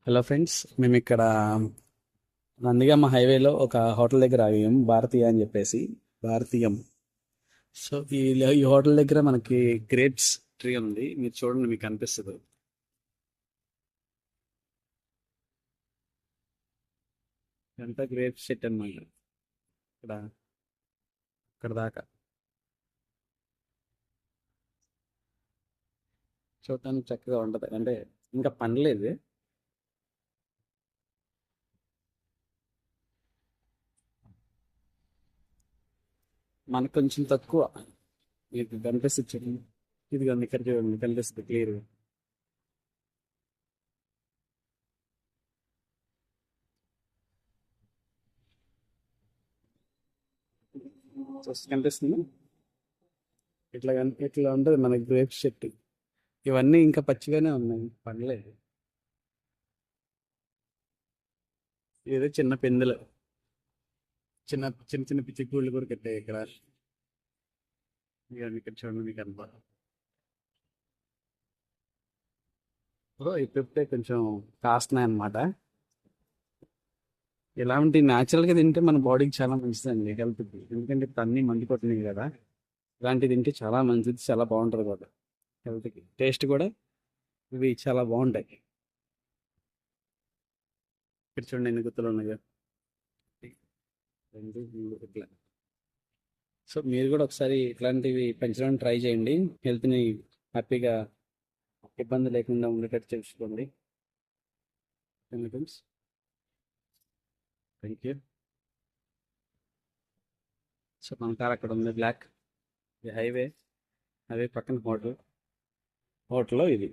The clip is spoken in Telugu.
హలో ఫ్రెండ్స్, మేము ఇక్కడ నందిగామ హైవేలో ఒక హోటల్ దగ్గర ఆగాం, భారతీయ అని చెప్పేసి. భారతీయం. సో ఈ హోటల్ దగ్గర మనకి గ్రేప్స్ ట్రీ ఉంది, మీరు చూడండి, మీకు కనిపిస్తుంది. ఇదంతా గ్రేప్స్ సెట్ అన్నమాట. ఇక్కడ ఇక్కడ దాకా చూడటానికి చక్కగా ఉంటది, అంటే ఇంకా పండలేదు. మనకు కొంచెం తక్కువ. మీకు కనిపిస్తుంది చూడండి, ఇది ఇక్కడ చూడండి, కనిపిస్తుంది క్లియర్. కనిపిస్తుంది. ఇట్లా ఉంటది మన గ్రేప్స్ చెట్టు. ఇవన్నీ ఇంకా పచ్చిగానే ఉన్నాయి, పండలేదు. ఏదో చిన్న పిందెలు, చిన్న చిన్న చిన్న పిచ్చి గూళ్ళు కూడా కట్టాయి ఇక్కడ. ఇవన్నీ ఇక్కడ చూడండి, మీకు అనుభవం. ఇప్పుడే కొంచెం కాస్తున్నాయి అనమాట. ఇలాంటి న్యాచురల్గా తింటే మన బాడీకి చాలా మంచిదండి, హెల్త్కి. ఎందుకంటే ఇప్పుడు అన్నీ మందు కొట్టినాయి కదా. ఇలాంటివి తింటే చాలా మంచిది, చాలా బాగుంటుంది కూడా హెల్త్కి. టేస్ట్ కూడా ఇవి చాలా బాగుంటాయి. ఇక్కడ చూడండి ఎన్ని గుర్తులు ఉన్నాయో. రెండు మూడు ఇట్లా. సో మీరు కూడా ఒకసారి ఇట్లాంటివి పెంచడానికి ట్రై చేయండి. హెల్త్ని హ్యాపీగా, ఇబ్బంది లేకుండా ఉండేటట్టు చేసుకోండి. Thank you. సో మన కార్ అక్కడ ఉంది, బ్లాక్. ఇది హైవే. హైవే పక్కన హోటల్లో ఇది.